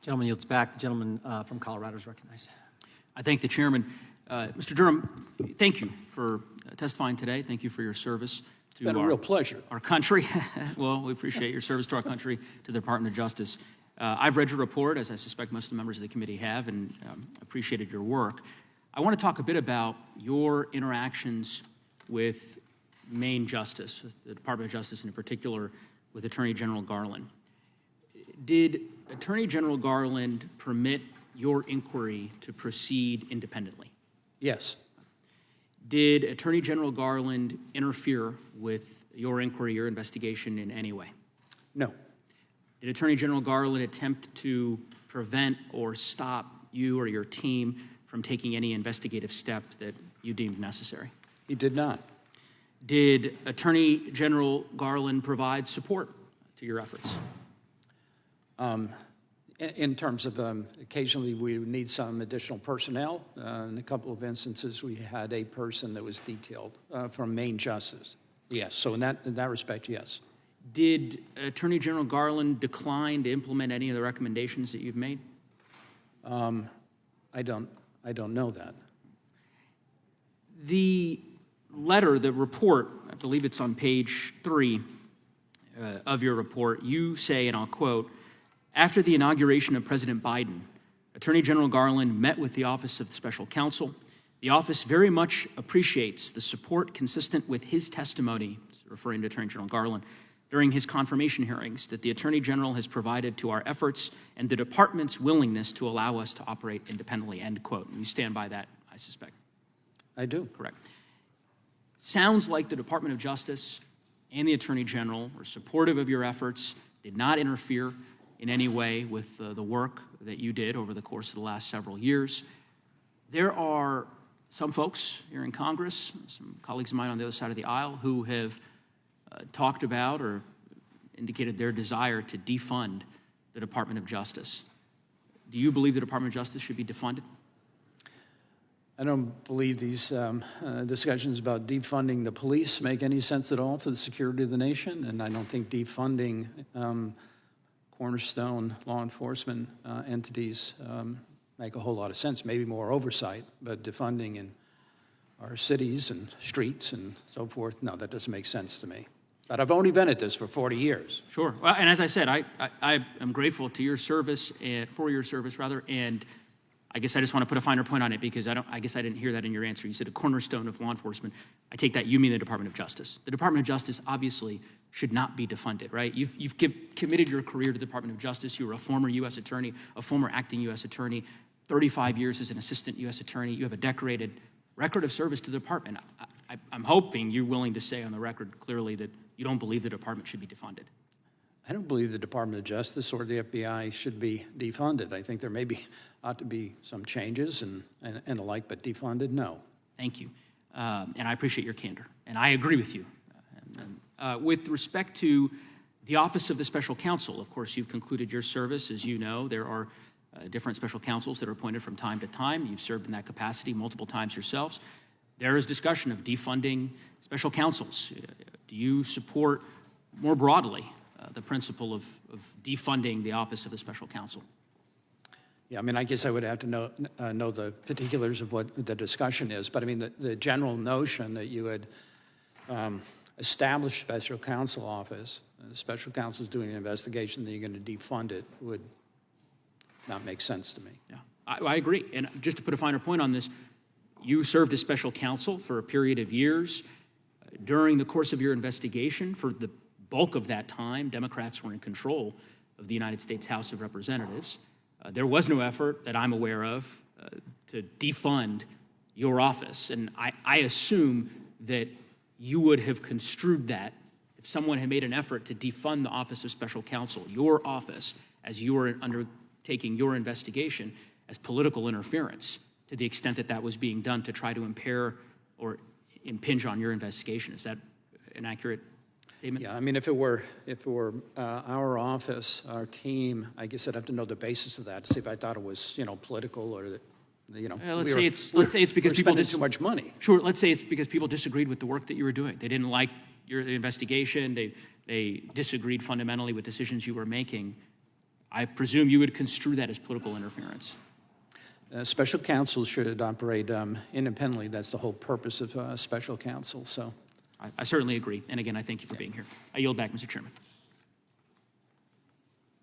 Gentleman yields back. The gentleman from Colorado is recognized. I thank the chairman. Mr. Durham, thank you for testifying today. Thank you for your service to It's been a real pleasure. Our country. Well, we appreciate your service to our country, to the Department of Justice. I've read your report, as I suspect most of the members of the committee have, and appreciated your work. I want to talk a bit about your interactions with Maine Justice, with the Department of Justice, and in particular with Attorney General Garland. Did Attorney General Garland permit your inquiry to proceed independently? Yes. Did Attorney General Garland interfere with your inquiry, your investigation in any way? No. Did Attorney General Garland attempt to prevent or stop you or your team from taking any investigative step that you deemed necessary? He did not. Did Attorney General Garland provide support to your efforts? In terms of occasionally we would need some additional personnel. In a couple of instances, we had a person that was detailed from Maine Justice. Yes, so in that respect, yes. Did Attorney General Garland decline to implement any of the recommendations that you've made? I don't know that. The letter, the report, I believe it's on page 3 of your report, you say, and I'll quote, "After the inauguration of President Biden, Attorney General Garland met with the Office of the Special Counsel. The office very much appreciates the support consistent with his testimony," referring to Attorney General Garland, "during his confirmation hearings that the Attorney General has provided to our efforts and the department's willingness to allow us to operate independently," end quote. And you stand by that, I suspect. I do. Correct. Sounds like the Department of Justice and the Attorney General were supportive of your efforts, did not interfere in any way with the work that you did over the course of the last several years. There are some folks here in Congress, some colleagues of mine on the other side of the aisle, who have talked about or indicated their desire to defund the Department of Justice. Do you believe the Department of Justice should be defunded? I don't believe these discussions about defunding the police make any sense at all for the security of the nation, and I don't think defunding cornerstone law enforcement entities make a whole lot of sense. Maybe more oversight, but defunding in our cities and streets and so forth, no, that doesn't make sense to me. But I've only been at this for 40 years. Sure. Well, and as I said, I am grateful to your service, and for your service, rather, and I guess I just want to put a finer point on it because I guess I didn't hear that in your answer. You said a cornerstone of law enforcement. I take that you mean the Department of Justice. The Department of Justice obviously should not be defunded, right? You've committed your career to the Department of Justice. You were a former U.S. attorney, a former acting U.S. attorney, 35 years as an assistant U.S. attorney. You have a decorated record of service to the department. I'm hoping you're willing to say on the record clearly that you don't believe the department should be defunded. I don't believe the Department of Justice or the FBI should be defunded. I think there ought to be some changes and the like, but defunded, no. Thank you. And I appreciate your candor. And I agree with you. With respect to the Office of the Special Counsel, of course, you've concluded your service. As you know, there are different special counsels that are appointed from time to time. You've served in that capacity multiple times yourselves. There is discussion of defunding special counsels. Do you support more broadly the principle of defunding the Office of the Special Counsel? Yeah, I mean, I guess I would have to know the particulars of what the discussion is, but I mean, the general notion that you would establish a special counsel office, the special counsel is doing an investigation, then you're going to defund it, would not make sense to me. Yeah, I agree. And just to put a finer point on this, you served as special counsel for a period of years. During the course of your investigation, for the bulk of that time, Democrats were in control of the United States House of Representatives. There was no effort that I'm aware of to defund your office. And I assume that you would have construed that if someone had made an effort to defund the Office of Special Counsel, your office, as you were undertaking your investigation, as political interference, to the extent that that was being done to try to impair or impinge on your investigation. Is that an accurate statement? Yeah, I mean, if it were our office, our team, I guess I'd have to know the basis of that to see if I thought it was, political or, let's say it's because people spending too much money. Sure, let's say it's because people disagreed with the work that you were doing. They didn't like your investigation. They disagreed fundamentally with decisions you were making. I presume you would construe that as political interference. Special counsel should operate independently. That's the whole purpose of special counsel, so. I certainly agree. And again, I thank you for being here. I yield back, Mr. Chairman.